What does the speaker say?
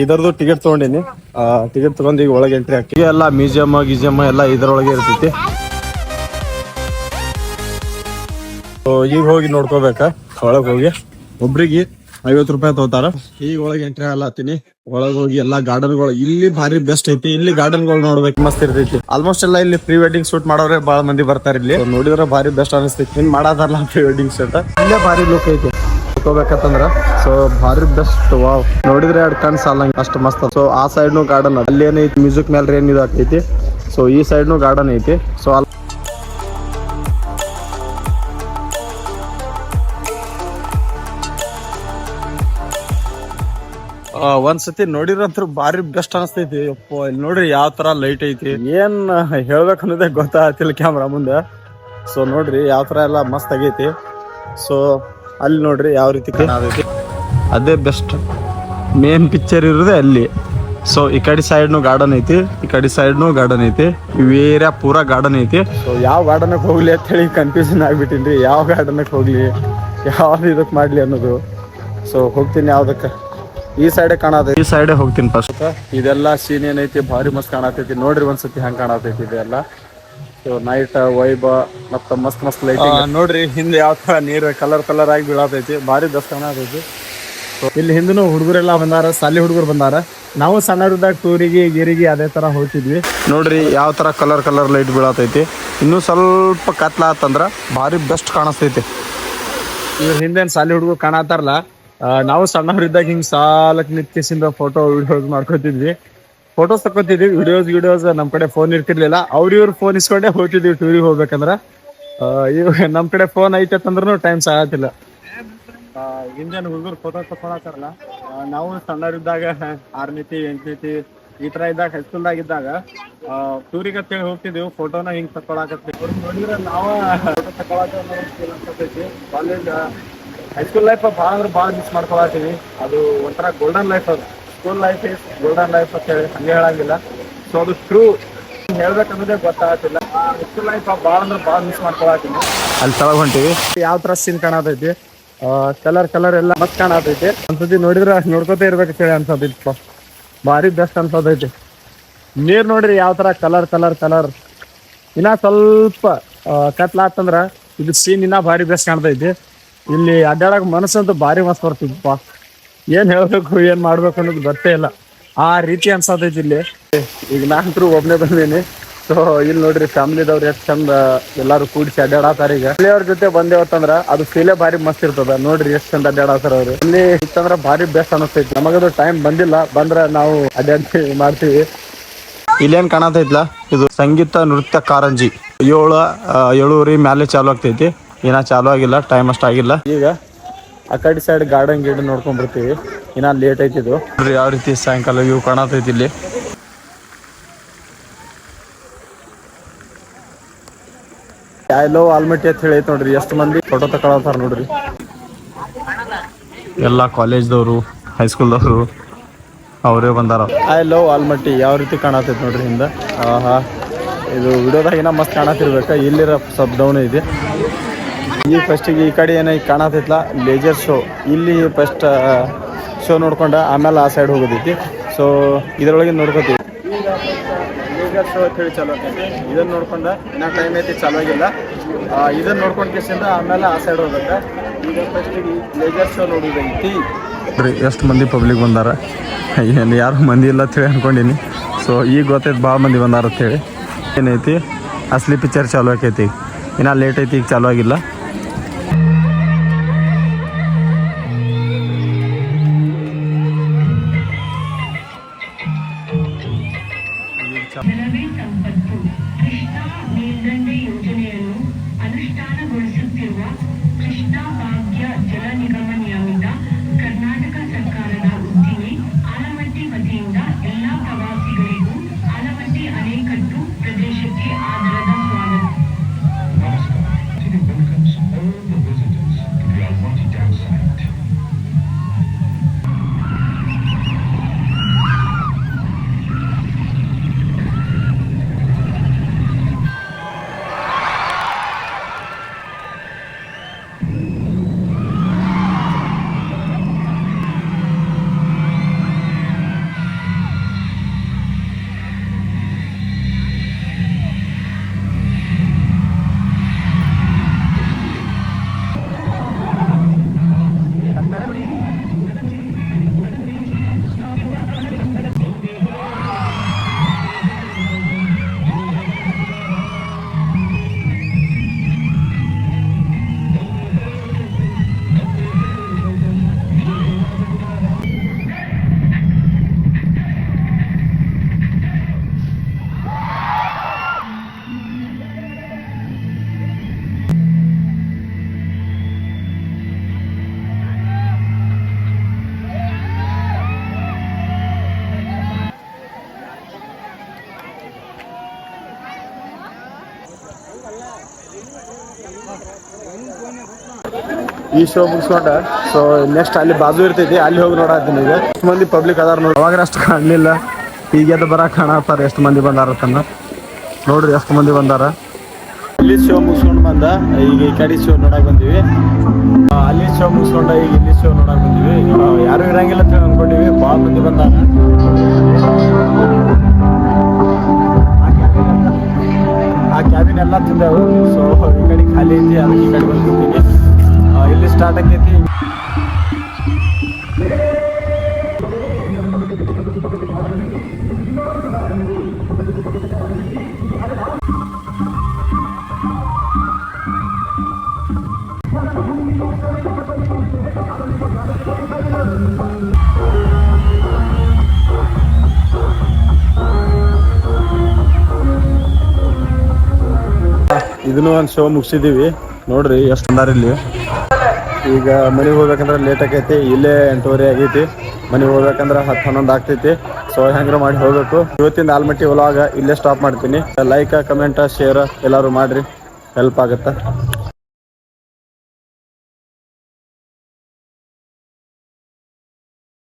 ಇದರದು ticket ತಗೊಂಡಿನಿ. Ticket ತಗೊಂಡು ಈಗ ಒಳಗೆ ಎಂಟ್ರಿ ಹಾಕಿ ಎಲ್ಲ ಮ್ಯೂಸಿಯಮ್ ಗಿಜಿಯಮ್ ಎಲ್ಲ ಇದರೊಳಗೆ ಇರ್ತೈತಿ. ಈಗ ಹೋಗಿ ನೋಡ್ಕೋಬೇಕಾ ಒಳಗೆ ಹೋಗಿ ಒಬ್ರಿಗೆ 50 ರೂಪಾಯಿ ತಗೋತಾರ. ಈಗ ಒಳಗೆ ಎಂಟ್ರಿ ಹಾಲತ್ತೀನಿ. ಒಳಗೆ ಹೋಗಿ ಎಲ್ಲಾ ಗಾರ್ಡನ್ಗಳು ಇಲ್ಲಿ ಭಾರಿ ಬೆಸ್ಟ್ ಐತಿ. ಇಲ್ಲಿ ಗಾರ್ಡನ್ಗಳು ನೋಡ್ಬೇಕು, ಮಸ್ತ್ ಇರ್ತೈತಿ. ಆಲ್ಮೋಸ್ಟ್ ಎಲ್ಲ ಇಲ್ಲಿ ಪ್ರೀ ವೆಡ್ಡಿಂಗ್ ಶೂಟ್ ಮಾಡೋರೆ ಬಾಳ ಮಂದಿ ಬರ್ತಾರೆ. ಇಲ್ಲಿ ನೋಡಿದ್ರೆ ಭಾರಿ ಬೆಸ್ಟ್ ಅನಿಸ್ತೈತಿ. ಇನ್ ಮಾಡಾದಾರಲ್ಲ ಪ್ರೀ ವೆಡ್ಡಿಂಗ್ ಶೂಟ್ ಇಲ್ಲೇ ಭಾರಿ ಲುಕ್ ಐತಿ. ಹೋಗ್ಬೇಕಂದ್ರ ಸೊ ಭಾರಿ ಬೆಸ್ಟ್. ವಾವ್, ನೋಡಿದ್ರೆ ಎರಡು ಕಣ್ ಸಾಲಂಗ ಅಷ್ಟು ಮಸ್ತ್. ಸೊ ಆ ಸೈಡ್ ನು ಗಾರ್ಡನ್ ಅಲ್ಲಿ ಏನೈತಿ ಮ್ಯೂಸಿಕ್ ಮೇಲೆ ಏನ್ ಇದಾಕೈತಿ. ಸೊ ಈ ಸೈಡ್ ನು ಗಾರ್ಡನ್ ಐತಿ. ಸೊ ಒಂದ್ಸತಿ ನೋಡಿರಂತ್ರ ಭಾರಿ ಬೆಸ್ಟ್ ಅನಸ್ತೈತಿ. ಯಪ್ಪ ಇಲ್ಲಿ ನೋಡ್ರಿ ಯಾವ ತರ ಲೈಟ್ ಐತಿ. ಏನ್ ಹೇಳ್ಬೇಕು ಅನ್ನೋದೇ ಗೊತ್ತಾಗ್ತಿಲ್ಲ ಕ್ಯಾಮ್ರಾ ಮುಂದೆ. ಸೊ ನೋಡ್ರಿ ಯಾವ ತರ ಎಲ್ಲ ಮಸ್ತ್ ಆಗೈತಿ. ಸೊ ಅಲ್ಲಿ ನೋಡ್ರಿ ಯಾವ ರೀತಿ ಕಾಣತೈತಿ. ಅದೇ ಬೆಸ್ಟ್. ಮೇನ್ ಪಿಕ್ಚರ್ ಇರೋದೇ ಅಲ್ಲಿ. ಸೊ ಈ ಕಡೆ ಸೈಡ್ನು ಗಾರ್ಡನ್ ಐತಿ, ಈ ಕಡೆ ಸೈಡ್ನು ಗಾರ್ಡನ್ ಐತಿ. ಇವೇರಿಯಾ ಪೂರಾ ಗಾರ್ಡನ್ ಐತಿ. ಸೊ ಯಾವ ಗಾರ್ಡನ್ಗೆ ಹೋಗ್ಲಿ ಅಂತ ಹೇಳಿ ಕನ್ಫ್ಯೂಷನ್ ಆಗ್ಬಿಟ್ಟಿನ್ರಿ. ಯಾವ ಗಾರ್ಡನ್ಗೆ ಹೋಗ್ಲಿ, ಯಾವ್ದು ಇದಕ್ ಮಾಡ್ಲಿ ಅನ್ನೋದು. ಸೊ ಹೋಗ್ತೀನಿ ಯಾವ್ದಕ್ಕೆ. ಈ ಸೈಡೆ ಕಾಣತೈತಿ, ಈ ಸೈಡೆ ಹೋಗ್ತೀನಿ ಫಸ್ಟ್. ಇದೆಲ್ಲ ಸೀನ್ ಏನೈತಿ ಭಾರಿ ಮಸ್ತ್ ಕಾಣತೈತಿ. ನೋಡ್ರಿ ಒಂದ್ಸತಿ ಹಂಗ ಕಾಣತೈತಿ ಇದೆಲ್ಲ. ಸೊ ನೈಟ್ ವೈಬ ಮತ್ತ ಮಸ್ತ್ ಲೈಟಿಂಗ್ ನೋಡ್ರಿ. ಹಿಂದೆ ಯಾವ ತರ ನೀರ್ ಕಲರ್ ಆಗಿ ಬೀಳತೈತಿ. ಭಾರಿ ಬೆಸ್ಟ್ ಕಾಣತೈತಿ. ಸೊ ಇಲ್ಲಿ ಹಿಂದೂ ಹುಡುಗರೆಲ್ಲ ಬಂದಾರ, ಸಾಲಿ ಹುಡುಗರು ಬಂದಾರ. ನಾವು ಸಣ್ಣದಾಗ ಟೂರಿಗೆ ಗಿರಿಗೆ ಅದೇ ತರ ಹೋಗ್ತಿದ್ವಿ. ನೋಡ್ರಿ ಯಾವ ತರ ಕಲರ್ ಲೈಟ್ ಬೀಳತೈತಿ. ಇನ್ನೂ ಸ್ವಲ್ಪ ಕತ್ಲ ಆತಂದ್ರ ಭಾರಿ ಬೆಸ್ಟ್ ಕಾಣಿಸ್ತೈತಿ. ಇವ್ರ ಹಿಂದೇನ್ ಸಾಲಿ ಹುಡುಗರು ಕಾಣತಾರಲ್ಲ, ನಾವು ಸಣ್ಣವರಿದ್ದಾಗ ಹಿಂಗ್ ಸಾಲಕ್ ನಿಂತಿಸಿಂದ ಫೋಟೋ ವಿಡಿಯೋಸ್ ಮಾಡ್ಕೊತಿದ್ವಿ. ಫೋಟೋಸ್ ತಕೋತಿದ್ವಿ. ವಿಡಿಯೋಸ್ ನಮ್ ಕಡೆ ಫೋನ್ ಇರ್ತಿರ್ಲಿಲ್ಲ. ಇವ್ರ ಫೋನ್ ಇಸ್ಕೊಂಡೆ ಹೋಗ್ತಿದ್ವಿ ಟೂರಿಗೆ ಹೋಗ್ಬೇಕಂದ್ರ. ಇವಾಗ ನಮ್ ಕಡೆ ಫೋನ್ ಐತಂದ್ರೂ ಟೈಮ್ ಸಾಗತ್ತಿಲ್ಲ. ಹಿಂದೇನು ಹುಡುಗರು ಫೋಟೋ ತಕೊಳತಾರಲ್ಲ, ನಾವು ಸಣ್ಣವರಿದ್ದಾಗ 6ನೇತಿ 8ನೇತಿ ಈ ತರ ಇದ್ದಾಗ ಹೈಸ್ಕೂಲ್ದಾಗ ಇದ್ದಾಗ ಟೂರಿಗೆ ಅಂತೇಳಿ ಹೋಗ್ತಿದ್ವಿ. ಫೋಟೋನ ಹಿಂಗ್ ತಕೊಳಕತ್ತಿ ನೋಡಿದ್ರೆ ನಾವ ಫೋಟೋ ತಕೊಳತೈತಿ. ಕಾಲೇಜ್ ಹೈಸ್ಕೂಲ್ ಲೈಫ್ ಭಾಳ ಅಂದ್ರೆ ಭಾಳ ಮಿಸ್ ಮಾಡ್ಕೊಳತ್ತೀವಿ. ಅದು ಒಂಥರ ಗೋಲ್ಡನ್ ಲೈಫ್. ಅದು school life is golden life ಅಂತ ಹೇಳಿ ಹಂಗೆ ಹೇಳಂಗಿಲ್ಲ. ಸೊ ಅದು ಟ್ರೂ ಹೇಳ್ಬೇಕನ್ನೋದೇ ಗೊತ್ತಾಗತ್ತಿಲ್ಲ. ಹೈಸ್ಕೂಲ್ ಲೈಫ್ ಭಾಳ ಅಂದ್ರೆ ಭಾಳ ಮಿಸ್ ಮಾಡ್ಕೊಳತ್ತೀನಿ. ಅಲ್ಲಿ ತಳಗ ಹೊಂಟಿವಿ. ಯಾವ ತರ ಸೀನ್ ಕಾಣತೈತಿ. ಕಲರ್ ಎಲ್ಲ ಮಸ್ತ್ ಕಾಣತೈತಿ. ಒಂದ್ಸತಿ ನೋಡಿದ್ರೆ ನೋಡ್ಕೊತ ಇರ್ಬೇಕಂತ ಹೇಳಿ ಅನ್ಸತೈತಿ. ಭಾರಿ ಬೆಸ್ಟ್ ಅನ್ಸತೈತಿ. ನೀರ್ ನೋಡ್ರಿ ಯಾವ ತರ ಕಲರ್. ಇನ್ನ ಸ್ವಲ್ಪ ಕತ್ಲಾತಂದ್ರ ಇದು ಸೀನ್ ಇನ್ನ ಭಾರಿ ಬೆಸ್ಟ್ ಕಾಣ್ತೈತಿ. ಇಲ್ಲಿ ಅಡ್ಡಾಡಕ್ ಮನಸ್ಸಂತೂ ಭಾರಿ ಮಸ್ತ್ ಬರ್ತಿದ್ಪ. ಏನ್ ಹೇಳ್ಬೇಕು ಏನ್ ಮಾಡ್ಬೇಕು ಅನ್ನೋದು ಗೊತ್ತೇ ಇಲ್ಲ. ಆ ರೀತಿ ಅನ್ಸತೈತಿ ಇಲ್ಲಿ. ಈಗ ನಾನಂತರೂ ಒಬ್ನೇ ಬಂದೇನಿ. ಸೊ ಇಲ್ಲಿ ನೋಡ್ರಿ ಫ್ಯಾಮಿಲಿದವ್ರು ಎಷ್ಟು ಚಂದ ಎಲ್ಲಾರು ಕೂಡಿಸಿ ಅಡ್ಡಾಡತಾರ. ಈಗ ಅವ್ರ ಜೊತೆ ಬಂದೇವತ್ತಂದ್ರ ಅದು ಫೀಲೇ ಭಾರಿ ಮಸ್ತ್ ಇರ್ತದ. ನೋಡ್ರಿ ಎಷ್ಟು ಚಂದ ಅಡ್ಡಾಡತಾರ ಅವ್ರು. ಇಲ್ಲಿ ಇತ್ತಂದ್ರ ಭಾರಿ ಬೆಸ್ಟ್ ಅನಿಸ್ತೈತಿ. ನಮಗದು ಟೈಮ್ ಬಂದಿಲ್ಲ, ಬಂದ್ರ ನಾವು ಅಡ್ಡಾಡ್ತೀವಿ ಮಾಡ್ತೀವಿ. ಇಲ್ಲೇನ್ ಕಾಣತೈತ್ಲ, ಇದು ಸಂಗೀತ ನೃತ್ಯ ಕಾರಂಜಿ 7 ಮ್ಯಾಲೆ ಚಾಲು ಆಗ್ತೈತಿ. ಏನ ಚಾಲು ಆಗಿಲ್ಲ, ಟೈಮ್ ಅಷ್ಟ ಆಗಿಲ್ಲ. ಈಗ ಆ ಕಡೆ ಸೈಡ್ ಗಾರ್ಡನ್ ನೋಡ್ಕೊಂಡ್ ಬರ್ತೀವಿ. ಇನ್ನ ಲೇಟ್ ಐತಿದು. ನೋಡ್ರಿ ಯಾವ ರೀತಿ ಸಾಯಂಕಾಲ ವ್ಯೂ ಕಾಣತೈತಿ ಇಲ್ಲಿ. ಐ ಲವ್ ಆಲ್ಮಟ್ಟಿ ಅಂತ ಹೇಳಿ ಐತಿ ನೋಡ್ರಿ. ಎಷ್ಟು ಮಂದಿ ಫೋಟೋ ತಗೊಳತಾರ ನೋಡ್ರಿ. ಎಲ್ಲಾ ಕಾಲೇಜ್ದವ್ರು, ಹೈಸ್ಕೂಲ್ದವ್ರು ಅವರೇ ಬಂದಾರ. ಐ ಲವ್ ಆಲ್ಮಟ್ಟಿ ಯಾವ ರೀತಿ ಕಾಣತೈತಿ ನೋಡ್ರಿ ಹಿಂದ. ಇದು ವಿಡಿಯೋದಾಗಿನ ಮಸ್ತ್ ಕಾಣತಿರ್ಬೇಕ. ಇಲ್ಲಿರೋ ಸ್ವಲ್ಪ ಡೌನ್ ಇದೆ. ಈ ಫಸ್ಟಿಗೆ ಈ ಕಡೆ ಏನ ಕಾಣತೈತ್ಲ ಲೇಜರ್ ಶೋ. ಇಲ್ಲಿ ಫಸ್ಟ್ ಶೋ ನೋಡ್ಕೊಂಡ ಆಮೇಲೆ ಆ ಸೈಡ್ ಹೋಗೋದೈತಿ. ಸೊ ಇದ್ರೊಳಗೆ ನೋಡ್ಕೋತೀವಿ. ಈಗ ಲೇಜರ್ ಶೋ ಅಂತ ಹೇಳಿ ಚಾಲು ಆಗ್ತೈತಿ. ಇದನ್ನ ನೋಡ್ಕೊಂಡ ಇನ್ನ ಟೈಮ್ ಐತಿ, ಚಾಲು ಆಗಿಲ್ಲ. ಇದನ್ನ ನೋಡ್ಕೊಂಡ್ ಕೇಸಿಂದ ಆಮೇಲೆ ಆ ಸೈಡ್ ಹೋಗ್ಬೇಕ. ಈಗ ಫಸ್ಟಿಗೆ ಲೇಜರ್ ಶೋ ನೋಡೋದೈತಿ. ಎಷ್ಟು ಮಂದಿ ಪಬ್ಲಿಕ್ ಬಂದಾರ. ಏನು ಯಾರು ಮಂದಿ ಇಲ್ಲ ಅಂತ ಹೇಳಿ ಅನ್ಕೊಂಡಿನಿ. ಸೊ ಈಗ ಗೊತ್ತೈತಿ ಭಾಳ ಮಂದಿ ಬಂದಾರ ಅಂತ ಹೇಳಿ. ಏನೈತಿ ಅಸಲಿ ಪಿಕ್ಚರ್ ಚಾಲು ಆಕೈತಿ. ಇನ್ನ ಲೇಟ್ ಐತಿ, ಈಗ ಚಾಲು ಆಗಿಲ್ಲ. ಈ ಶೋ ಮುಗಿಸ್ಕೊಂಡ ಸೊ ನೆಕ್ಸ್ಟ್ ಅಲ್ಲಿ ಬಾಜು ಇರ್ತೈತಿ, ಅಲ್ಲಿ ಹೋಗಿ ನೋಡತ್ತೀನಿ. ಈಗ ಎಷ್ಟು ಮಂದಿ ಪಬ್ಲಿಕ್ ಅದಾರ ನೋಡಿ, ಅವಾಗ ಅಷ್ಟು ಕಾಣಲಿಲ್ಲ, ಈಗ ಎದ್ದು ಬರಕ್ಕೆ ಕಾಣತ್ತಾರ ಎಷ್ಟು ಮಂದಿ ಬಂದಾರತ್ತನ್ನ ನೋಡ್ರಿ, ಎಷ್ಟು ಮಂದಿ ಬಂದಾರ. ಅಲ್ಲಿ ಶೋ ಮುಗಿಸ್ಕೊಂಡು ಬಂದ, ಈಗ ಈ ಕಡೆ ಶೋ ನೋಡಕ್ ಬಂದಿವಿ. ಅಲ್ಲಿ ಶೋ ಮುಗಿಸ್ಕೊಂಡ ಈಗ ಇಲ್ಲಿ ಶೋ ನೋಡಕ್ ಬಂದಿವಿ. ಯಾರು ಇರಂಗಿಲ್ಲ ಅಂತ ಅನ್ಕೊಂಡಿವಿ, ಭಾಳ ಮಂದಿ ಬಂದಾರ. ಆ ಕ್ಯಾಬಿನ್ ಎಲ್ಲ ತಿಂದೆವು. ಸೊ ಈ ಕಡೆ ಖಾಲಿ ಐತಿ, ಅದಕ್ಕೆ ಈ ಕಡೆ ಬಂದಿದ್ದೀನಿ. ಇಲ್ಲಿ ಸ್ಟಾರ್ಟ್ ಆಗೈತಿ. ಇದನ್ನು ಒಂದು ಶೋ ಮುಗಿಸಿದೀವಿ ನೋಡ್ರಿ, ಎಷ್ಟು ಅಂದಾರ ಇಲ್ಲಿ. ಈಗ ಮನೆಗೆ ಹೋಗ್ಬೇಕಂದ್ರೆ ಲೇಟ್ ಆಗೈತಿ, ಇಲ್ಲೇ 8:30 ಆಗೈತಿ. ಮನೆಗೆ ಹೋಗ್ಬೇಕಂದ್ರೆ 10-11 ಆಗ್ತೈತಿ. ಸೊ ಹೆಂಗ್ರ ಮಾಡಿ ಹೋಗ್ಬೇಕು. ಇವತ್ತಿಂದ ಆಲ್ಮಟ್ಟಿ ವ್ಲಾಗ್ ಇಲ್ಲೇ ಸ್ಟಾಪ್ ಮಾಡ್ತೀನಿ. ಲೈಕ್, ಕಮೆಂಟ್, ಶೇರ್ ಎಲ್ಲರೂ ಮಾಡ್ರಿ, ಹೆಲ್ಪ್ ಆಗುತ್ತೆ.